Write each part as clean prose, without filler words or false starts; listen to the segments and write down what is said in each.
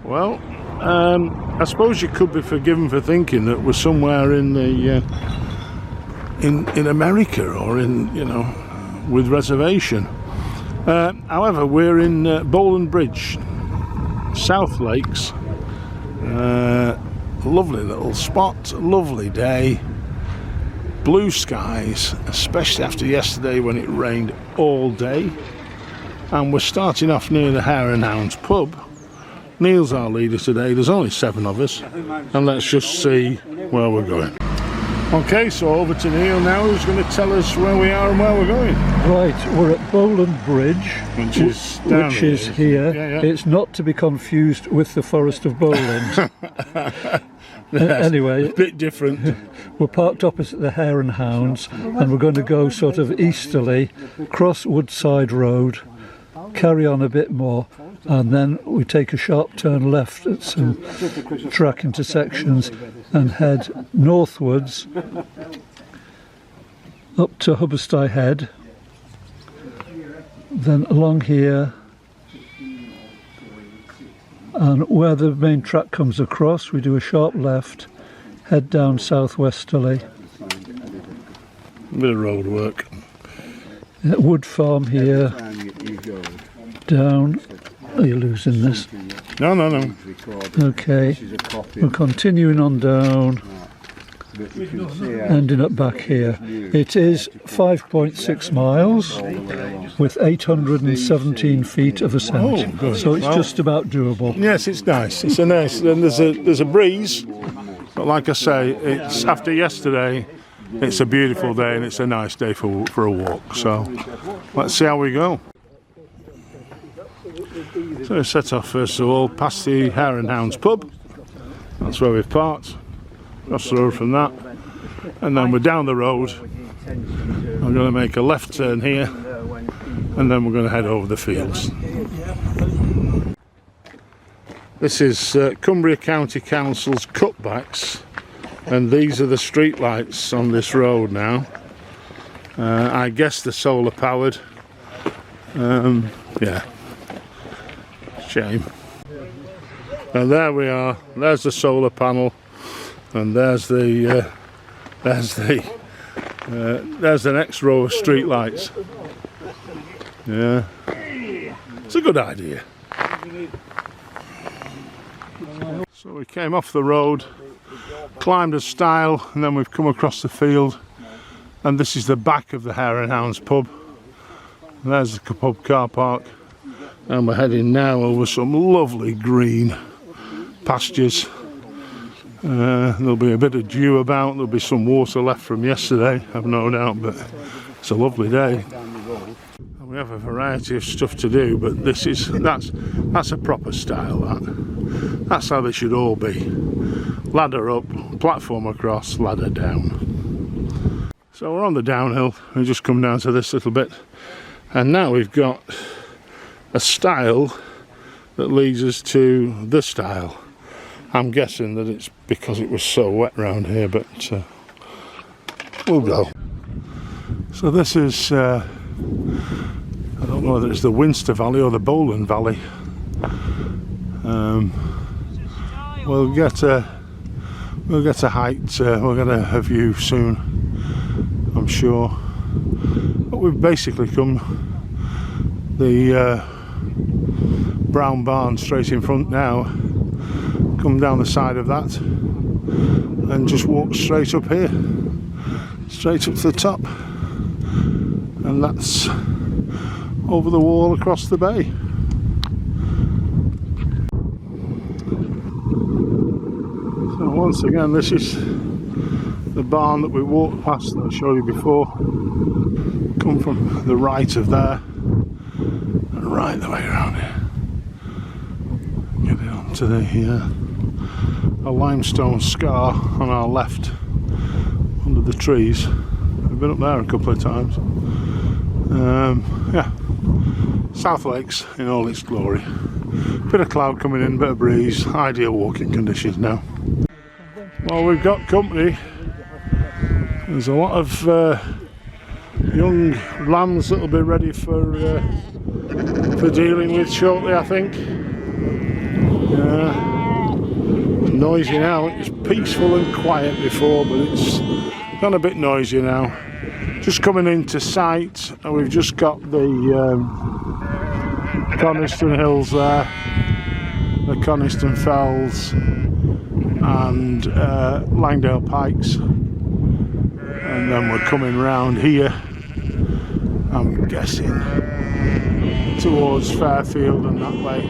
Well, I suppose you could be forgiven for thinking that we're somewhere in the in America or in, you know, with reservation. However, we're in Bowland Bridge, South Lakes. Lovely little spot, lovely day, blue skies, especially after yesterday when it rained all day. And we're starting off near the Hare and Hounds pub. Neil's our leader today. There's only 7 of us, and let's just see where we're going. Okay, so over to Neil now, who's going to tell us where we are and where we're going. Right, we're at Bowland Bridge, which is here. Yeah. It's not to be confused with the Forest of Bowland. Anyway, a bit different. We're parked opposite the Hare and Hounds, and we're going to go sort of easterly, cross Woodside Road, carry on a bit more, and then we take a sharp turn left at some track intersections and head northwards up to Hubberstye Head, then along here, and where the main track comes across we do a sharp left, head down southwesterly. Bit of road work. Wood farm here, down. Oh, you're losing this. No. Okay, we're continuing on down, ending up back here. It is 5.6 miles with 817 feet of ascent. Oh, good. So it's just about doable. Yes, it's nice. It's a nice. And there's a breeze, but like I say, it's after yesterday. It's a beautiful day and it's a nice day for a walk. So let's see how we go. So we set off first of all past the Hare and Hounds pub. That's where we've parked. Across the road from that, and then we're down the road. I'm going to make a left turn here, and then we're going to head over the fields. This is Cumbria County Council's cutbacks, and these are the street lights on this road now. I guess they're solar powered. Yeah, shame. And there we are. There's the solar panel, and there's the next row of street lights. Yeah, it's a good idea. So we came off the road, climbed a stile, and then we've come across the field, and this is the back of the Hare and Hounds pub. And there's the pub car park, and we're heading now over some lovely green pastures. There'll be a bit of dew about, there'll be some water left from yesterday, I've no doubt, but it's a lovely day. And we have a variety of stuff to do, but that's a proper style, that's how they should all be. Ladder up, platform across, ladder down. So we're on the downhill, we just come down to this little bit, and now we've got a stile that leads us to the stile. I'm guessing that it's because it was so wet round here, but we'll go. So this is, I don't know whether it's the Winster Valley or the Bowland Valley. We'll get a height, we'll get a view soon, I'm sure. But we've basically come the brown barn straight in front now. Come down the side of that and just walk straight up here, straight up to the top, and that's over the wall across the bay. So once again, this is the barn that we walked past that I showed you before. Come from the right of there and right the way around here. Get it onto the a limestone scar on our left under the trees. We've been up there a couple of times. Yeah, South Lakes in all its glory. Bit of cloud coming in, bit of breeze, ideal walking conditions now. Well, we've got company. There's a lot of young lambs that will be ready for dealing with shortly, I think. noisy now. It's peaceful and quiet before, but it's gone a bit noisy now. Just coming into sight, and we've just got the Coniston Hills there, the Coniston Fells and Langdale Pikes, and then we're coming round here, I'm guessing towards Fairfield and that way,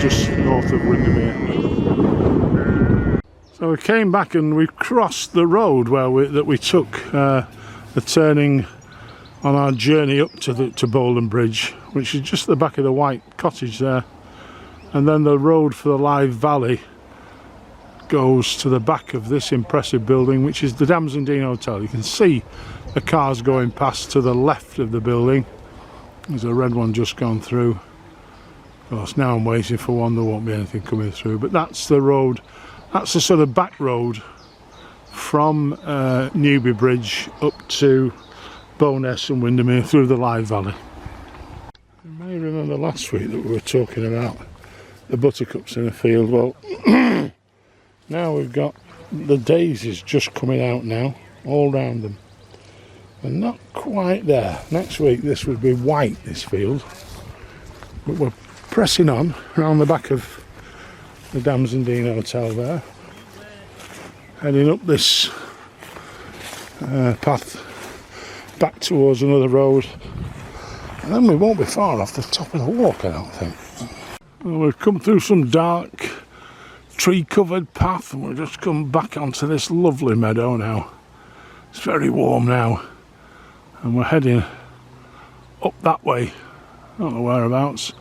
just north of Windermere. So we came back and we crossed the road that we took the turning on our journey up to Bowland Bridge, which is just the back of the white cottage there, and then the road for the Live Valley goes to the back of this impressive building, which is the Damsendine Hotel. You can see the cars going past to the left of the building. There's a red one just gone through. Of course, now I'm waiting for one, there won't be anything coming through, but that's the road. That's the sort of back road from Newby Bridge up to Bowness and Windermere through the Live Valley. You may remember last week that we were talking about the buttercups in the field. Well, now we've got the daisies just coming out now, all round them. They're not quite there. Next week this would be white, this field. But we're pressing on around the back of the Damsendine Hotel there, heading up this path back towards another road, and then we won't be far off the top of the walk, I don't think. Well, we've come through some dark tree covered path and we've just come back onto this lovely meadow now. It's very warm now and we're heading up that way. I don't know whereabouts,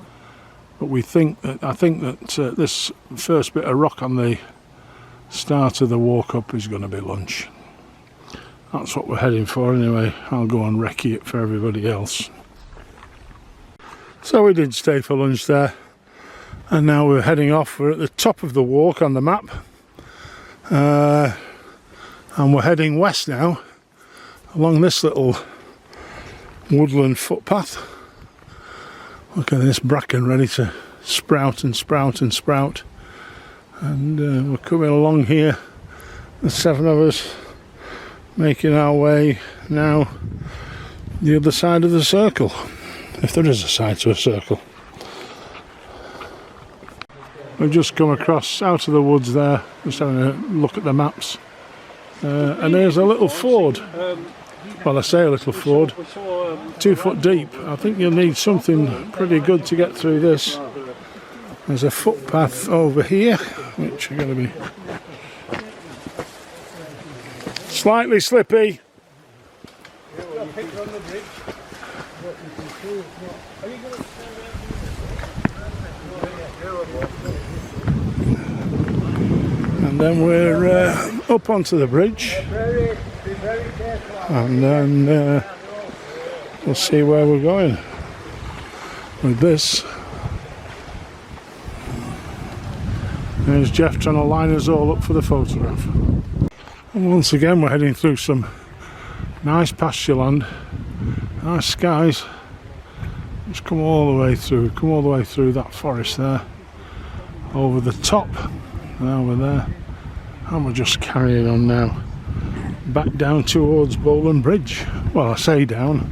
but I think that this first bit of rock on the start of the walk up is going to be lunch. That's what we're heading for anyway. I'll go and recce it for everybody else. So we did stay for lunch there, and now we're heading off. We're at the top of the walk on the map, and we're heading west now along this little woodland footpath. Look at this bracken ready to sprout and sprout and sprout, and we're coming along here, the 7 of us, making our way now the other side of the circle, if there is a side to a circle. We've just come across out of the woods there, just having a look at the maps, and there's a little ford. Well, I say a little ford, 2 foot deep. I think you'll need something pretty good to get through this. There's a footpath over here, which are going to be slightly slippy. And then we're up onto the bridge, and then we'll see where we're going with this. There's Jeff trying to line us all up for the photograph. And once again we're heading through some nice pasture land, nice skies. Just come all the way through that forest there, over the top and over there, and we're just carrying on now back down towards Bowland Bridge. Well, I say down,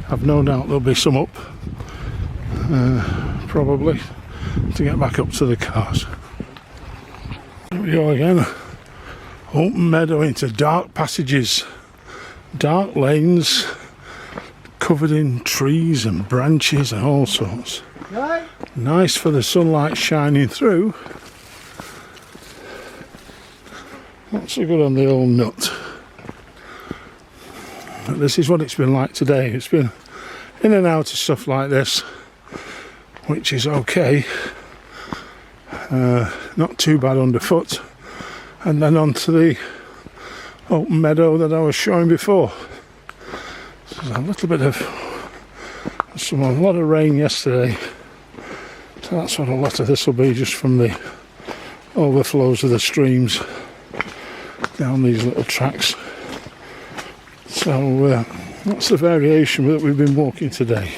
I've no doubt there'll be some up, probably, to get back up to the cars. Here we go again. Open meadow into dark passages, dark lanes covered in trees and branches and all sorts. Nice for the sunlight shining through. Not so good on the old nut. But this is what it's been like today. It's been in and out of stuff like this, which is okay. Not too bad underfoot, and then onto the open meadow that I was showing before. So there's a little bit of a lot of rain yesterday, so that's what a lot of this will be, just from the overflows of the streams down these little tracks. So that's the variation that we've been walking today.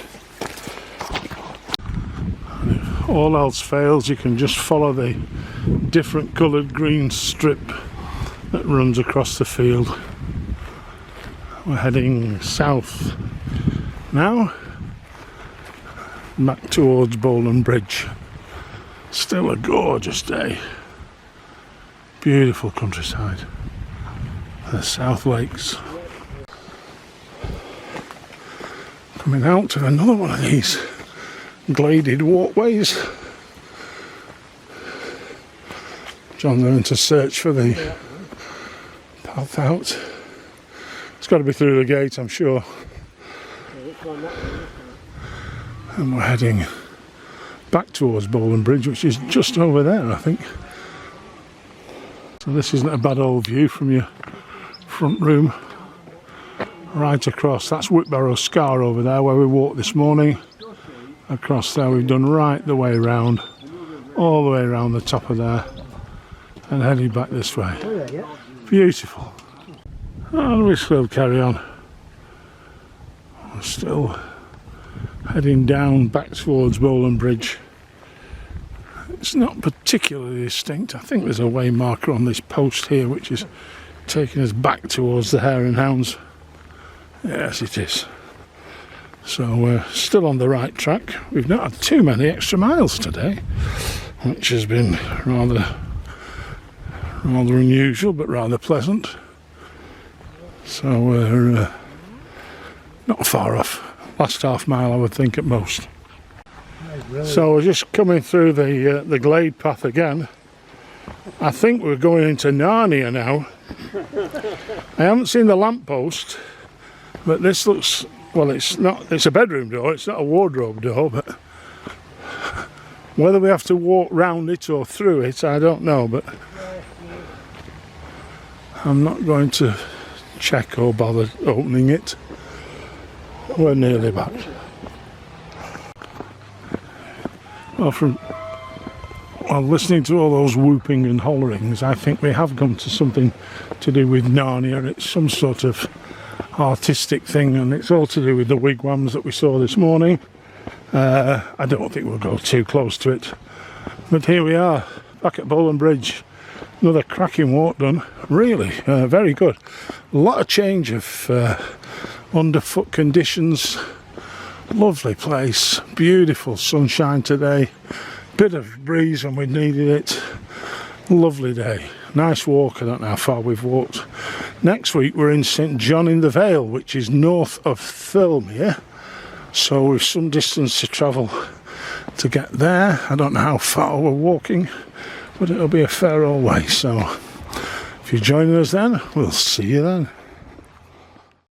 all else fails, you can just follow the different coloured green strip that runs across the field. We're heading south now, back towards Bowland Bridge. Still a gorgeous day. Beautiful countryside. The South Lakes. Coming out of another one of these gladed walkways. John going to search for the path out. It's got to be through the gate, I'm sure. And we're heading back towards Bowland Bridge, which is just over there, I think. So this isn't a bad old view from your front room. Right across, that's Whitbarrow Scar over there where we walked this morning. Across there we've done right the way round, all the way around the top of there, and heading back this way. Beautiful. And we still carry on. We're still heading down back towards Bowland Bridge. It's not particularly distinct. I think there's a way marker on this post here which is taking us back towards the Hare and Hounds. Yes, it is. So we're still on the right track. We've not had too many extra miles today, which has been rather unusual but rather pleasant. So we're not far off. Last half mile I would think at most. So we're just coming through the glade path again. I think we're going into Narnia now. I haven't seen the lamppost, but this looks, well, it's a bedroom door, it's not a wardrobe door, but whether we have to walk round it or through it, I don't know, but I'm not going to check or bother opening it. We're nearly back. Well, listening to all those whooping and hollerings, I think we have come to something to do with Narnia. It's some sort of artistic thing, and it's all to do with the wigwams that we saw this morning. I don't think we'll go too close to it, but here we are back at Bowland Bridge. Another cracking walk done, really very good. A lot of change of underfoot conditions. Lovely place, beautiful sunshine today, bit of breeze when we needed it. Lovely day, nice walk. I don't know how far we've walked. Next week we're in St John in the Vale, which is north of Thirlmere, so we've some distance to travel to get there. I don't know how far we're walking, but it'll be a fair old way. So if you're joining us then, we'll see you then.